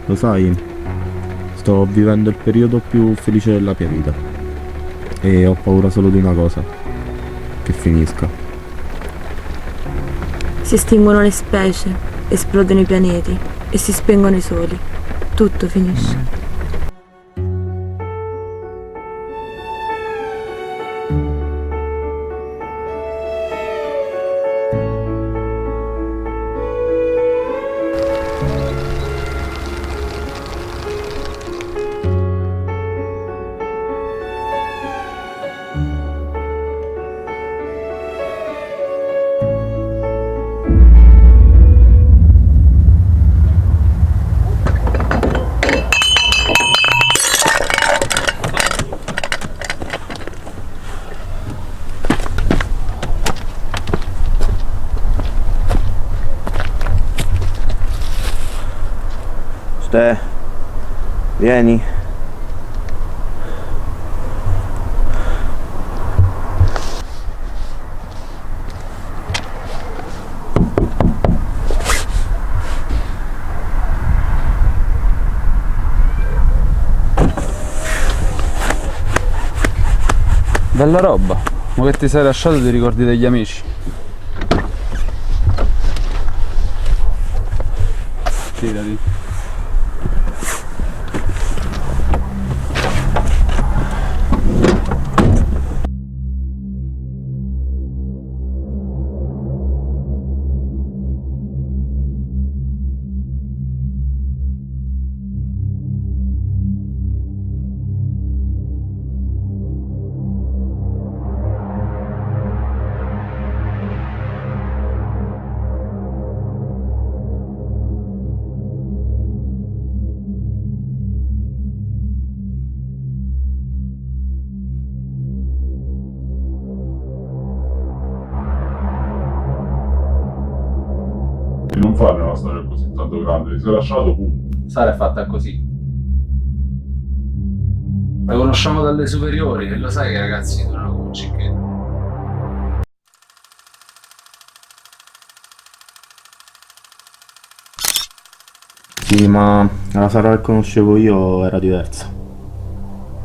Lo sai, sto vivendo il periodo più felice della mia vita e ho paura solo di una cosa, che finisca. Si estinguono le specie, esplodono i pianeti e si spengono i soli. Tutto finisce. Ste, vieni. Bella roba, ma che ti sei lasciato ti ricordi degli amici? Tirati. Non fare una storia così tanto grande, ti sei lasciato punto. Sara è fatta così. La conosciamo dalle superiori e lo sai che i ragazzi durano come un cicchetto. Sì, ma la Sara che conoscevo io era diversa.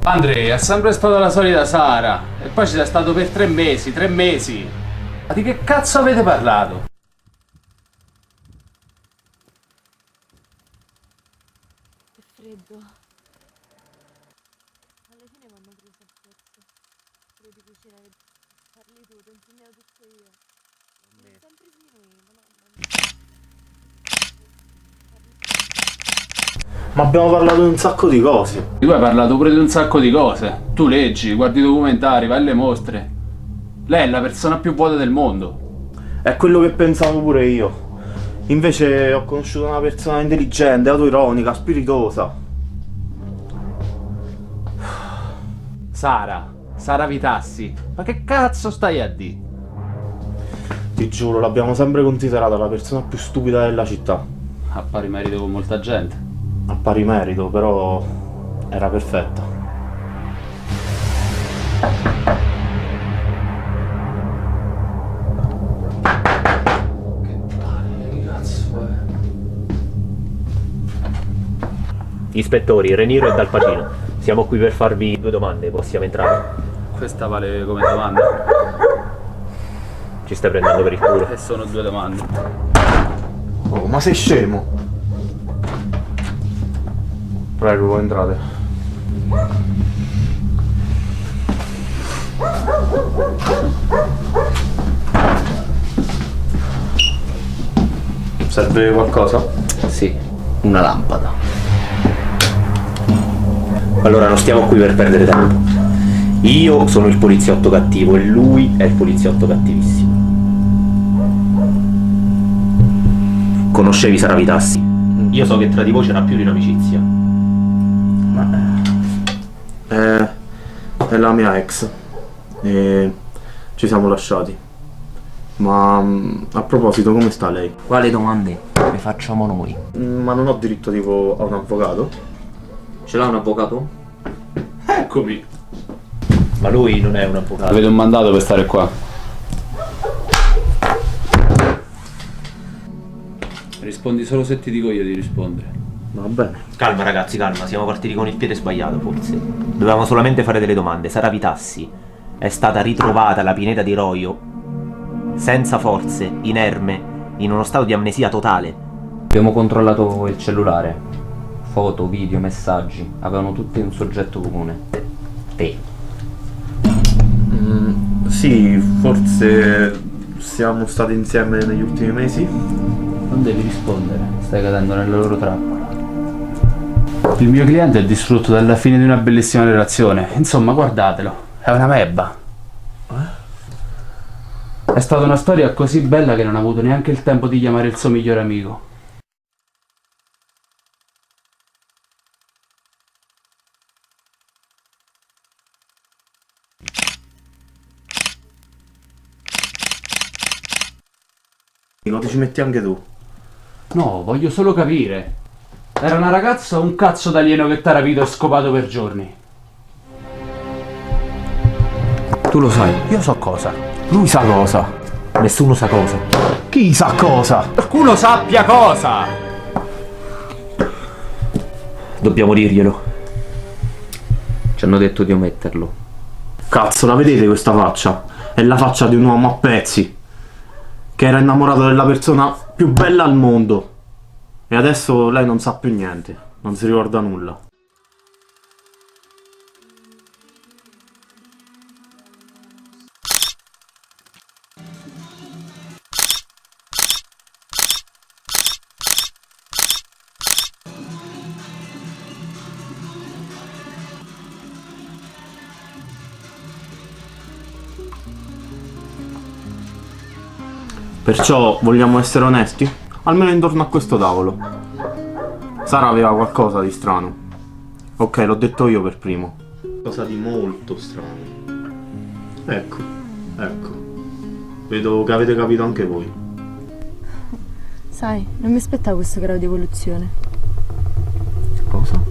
Andrea, è sempre stata la solita Sara. E poi ci sei stato per 3 mesi, 3 mesi. Ma di che cazzo avete parlato? È freddo. Alla fine mi hanno preso a pezzo. Pure di cucinare. Parli tu, ti ho insegnato tutto io. Sempre sminuito, mamma mia. Ma abbiamo parlato di un sacco di cose. Tu hai parlato pure di un sacco di cose. Tu leggi, guardi i documentari, vai alle mostre. Lei è la persona più vuota del mondo. È quello che pensavo pure io. Invece ho conosciuto una persona intelligente, autoironica, spiritosa. Sara Vitassi. Ma che cazzo stai a dire? Ti giuro, l'abbiamo sempre considerata la persona più stupida della città. A pari merito con molta gente. A pari merito, però era perfetta. Che palle, che cazzo è? Ispettori, Reniero e Dal Pacino. Siamo qui per farvi 2 domande, possiamo entrare? Questa vale come domanda. Ci stai prendendo per il culo? E sono 2 domande. Oh, ma sei scemo? Prego, voi entrate. Serve qualcosa? Sì, una lampada. Allora, non stiamo qui per perdere tempo. Io sono il poliziotto cattivo e lui è il poliziotto cattivissimo. Conoscevi Sara Vitassi? Io so che tra di voi c'era più di un'amicizia. È la mia ex e ci siamo lasciati. Ma a proposito, come sta lei? Quale domande le facciamo noi? Ma non ho diritto tipo a un avvocato? Ce l'ha un avvocato? Eccomi. Ma lui non è un avvocato. Avete un mandato per stare qua. Rispondi solo se ti dico io di rispondere. Va bene. Calma ragazzi, calma, siamo partiti con il piede sbagliato forse. Dovevamo solamente fare delle domande. Sara Vitassi è stata ritrovata alla pineta di Roio, senza forze, inerme, in uno stato di amnesia totale. Abbiamo controllato il cellulare. Foto, video, messaggi. Avevano tutti un soggetto comune. Te. Sì, forse siamo stati insieme negli ultimi mesi. Non devi rispondere, stai cadendo nella loro trappola. Il mio cliente è distrutto dalla fine di una bellissima relazione. Insomma, guardatelo, è una mebba. È stata una storia così bella che non ha avuto neanche il tempo di chiamare il suo migliore amico. Ti ci metti anche tu. No, voglio solo capire. Era una ragazza o un cazzo d'alieno che t'ha rapito e scopato per giorni? Tu lo sai. Io so cosa. Lui sa cosa. Nessuno sa cosa. Chi sa cosa? Qualcuno sappia cosa! Dobbiamo dirglielo. Ci hanno detto di ometterlo. Cazzo, la vedete questa faccia? È la faccia di un uomo a pezzi, che era innamorato della persona più bella al mondo. E adesso lei non sa più niente, non si ricorda nulla. Perciò vogliamo essere onesti? Almeno intorno a questo tavolo. Sara aveva qualcosa di strano. Ok, l'ho detto io per primo. Cosa di molto strano. Ecco, ecco. Vedo che avete capito anche voi. Sai, non mi aspettavo questo grado di evoluzione. Cosa?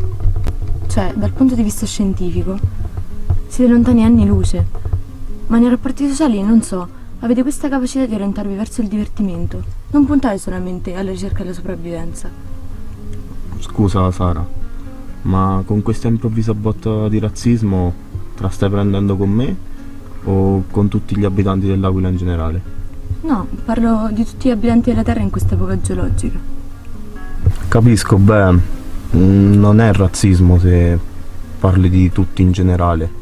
Cioè, dal punto di vista scientifico, siete lontani anni luce. Ma nei rapporti sociali, non so, avete questa capacità di orientarvi verso il divertimento. Non puntate solamente alla ricerca della sopravvivenza. Scusa Sara, ma con questa improvvisa botta di razzismo te la stai prendendo con me o con tutti gli abitanti dell'Aquila in generale? No, parlo di tutti gli abitanti della Terra in questa epoca geologica. Capisco, beh, non è razzismo se parli di tutti in generale.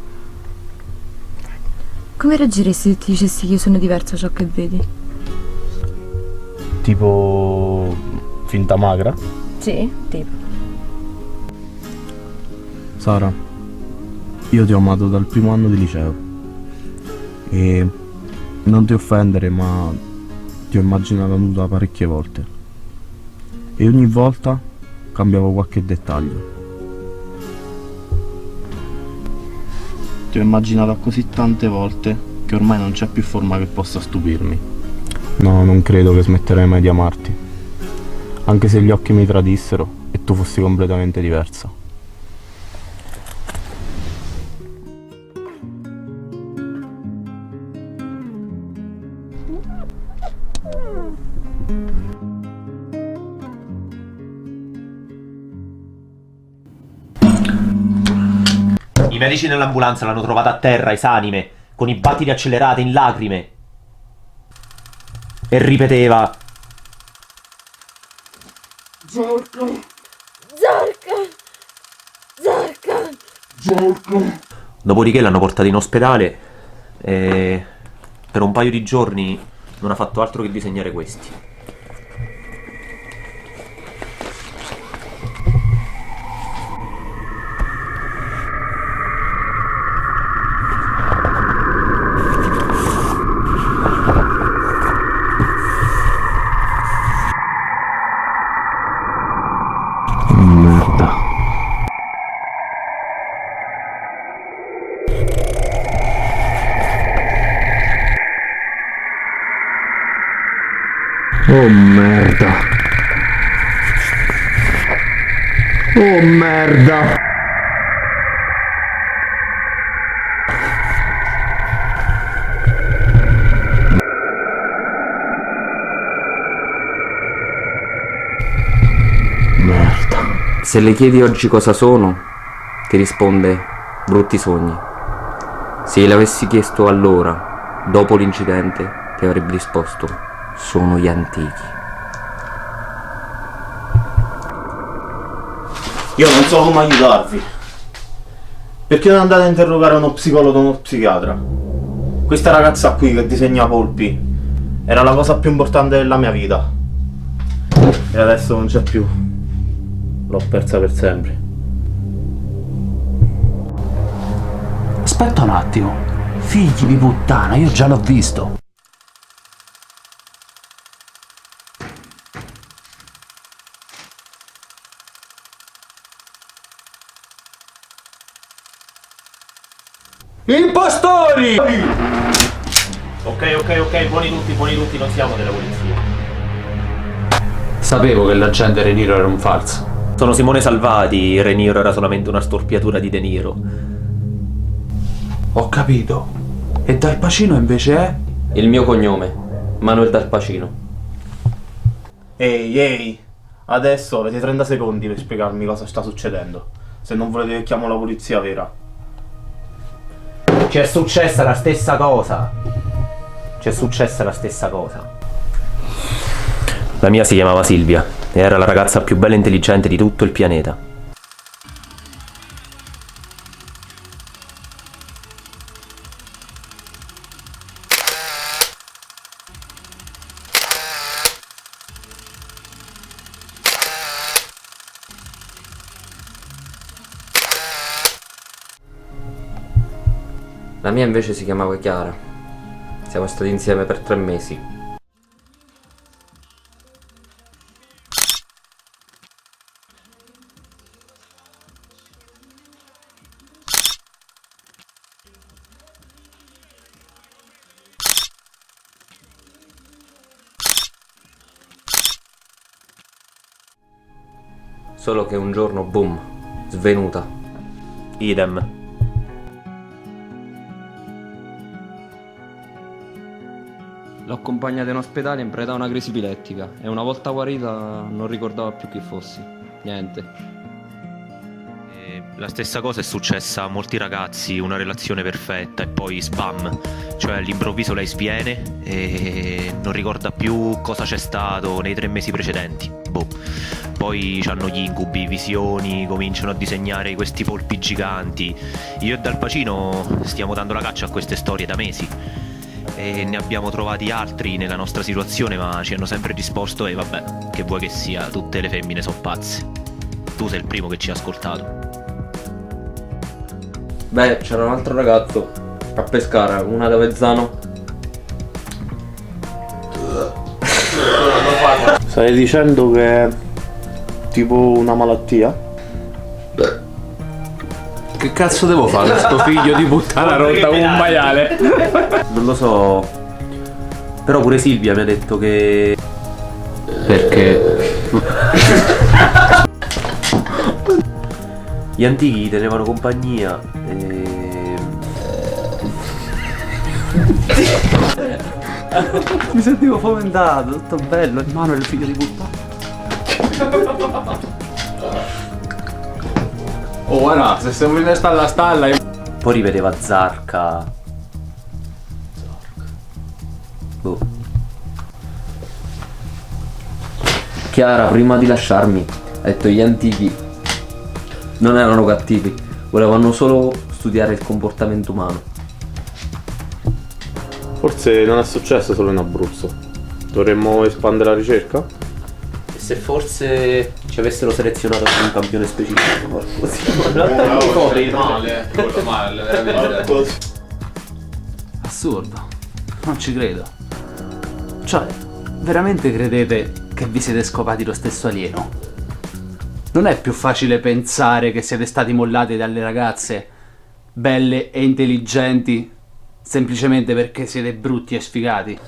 Come reagiresti se ti dicessi che io sono diverso da ciò che vedi? Tipo finta magra? Sì, tipo. Sara, io ti ho amato dal primo anno di liceo e non ti offendere, ma ti ho immaginato nuda parecchie volte e ogni volta cambiavo qualche dettaglio. Ti ho immaginato così tante volte che ormai non c'è più forma che possa stupirmi. No, non credo che smetterai mai di amarti, anche se gli occhi mi tradissero e tu fossi completamente diversa. I medici nell'ambulanza l'hanno trovata a terra, esanime, con i battiti accelerati, in lacrime. E ripeteva: Zorka! Zorka! Zorka! Dopodiché l'hanno portata in ospedale e per un paio di giorni non ha fatto altro che disegnare questi. Merda. Oh merda. Oh merda. Merda. Se le chiedi oggi cosa sono, ti risponde brutti sogni. Se gliel'avessi chiesto allora, dopo l'incidente, ti avrebbe risposto: sono gli antichi. Io non so come aiutarvi. Perché non andate a interrogare uno psicologo o uno psichiatra? Questa ragazza qui che disegna polpi era la cosa più importante della mia vita. E adesso non c'è più. L'ho persa per sempre. Aspetta un attimo. Figli di puttana, io già l'ho visto. Impostori! Ok, buoni tutti, non siamo della polizia. Sapevo che l'agente Reniro era un falso. Sono Simone Salvati, Reniro era solamente una storpiatura di De Niro. Ho capito. E Dal Pacino invece è? Il mio cognome, Manuel Dal Pacino. Ehi, adesso avete 30 secondi per spiegarmi cosa sta succedendo. Se non volete che chiamo la polizia vera. C'è successa la stessa cosa. La mia si chiamava Silvia e era la ragazza più bella e intelligente di tutto il pianeta. La mia invece si chiamava Chiara. Siamo stati insieme per 3 mesi. Solo che un giorno, boom, svenuta. Idem. L'ho accompagnata in ospedale in preda a una crisi epilettica e una volta guarita non ricordava più chi fossi. Niente. La stessa cosa è successa a molti ragazzi, una relazione perfetta e poi spam, cioè all'improvviso lei sviene e non ricorda più cosa c'è stato nei 3 mesi precedenti. Boh. Poi hanno gli incubi, visioni, cominciano a disegnare questi polpi giganti. Io e Dal Pacino stiamo dando la caccia a queste storie da mesi e ne abbiamo trovati altri nella nostra situazione, ma ci hanno sempre risposto: e vabbè, che vuoi che sia, tutte le femmine sono pazze. Tu sei il primo che ci ha ascoltato. Beh, c'era un altro ragazzo a Pescara, una da Vezzano. Stai dicendo che è tipo una malattia? Che cazzo devo fare? Sto figlio di puttana rotta come un maiale. Non lo so. Però pure Silvia mi ha detto che... Perché? Gli antichi tenevano compagnia e... Mi sentivo fomentato, tutto bello. In mano il figlio di puttana. Oh guarda, se stiamo in testa alla stalla Poi rivedeva Zarca. Boh. Chiara, prima di lasciarmi, ha detto gli antichi non erano cattivi, volevano solo studiare il comportamento umano. Forse non è successo solo in Abruzzo. Dovremmo espandere la ricerca? E se forse ci avessero selezionato per un campione specifico? male, veramente. Assurdo. Non ci credo. Cioè, veramente credete che vi siete scopati lo stesso alieno? Non è più facile pensare che siete stati mollati dalle ragazze belle e intelligenti semplicemente perché siete brutti e sfigati?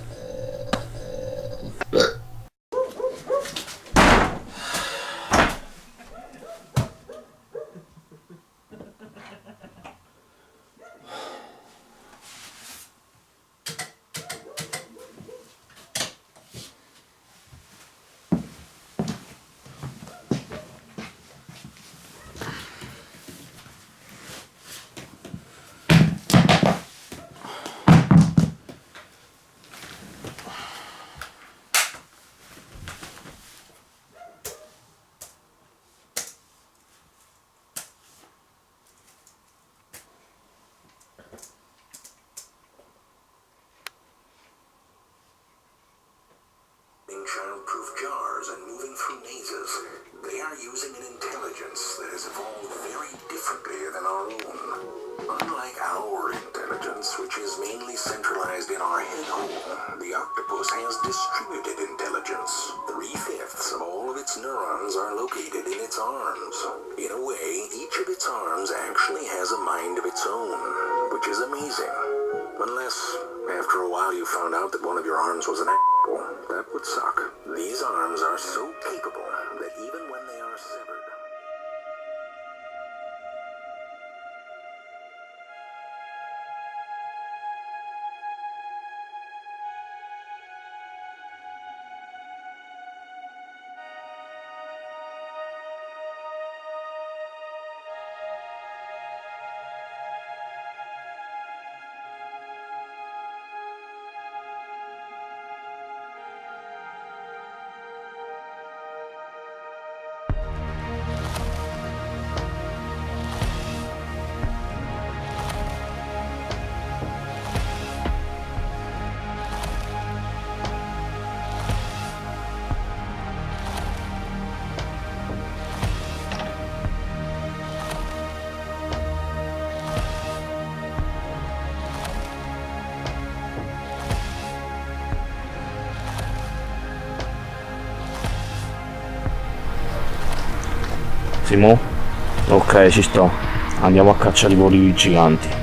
bulletproof jars and moving through mazes. They are using an intelligence that has evolved very differently than our own. Unlike our intelligence, which is mainly centralized in our head hole, the octopus has distributed intelligence. 3/5 of all of its neurons are located in its arms. In a way, each of its arms actually has a mind of its own, which is amazing. Unless, after a while, you found out that one of your arms was an apple. That would suck. These arms are so capable that even when they are severed... Simo? Ok, ci sto. Andiamo a caccia di polipi giganti.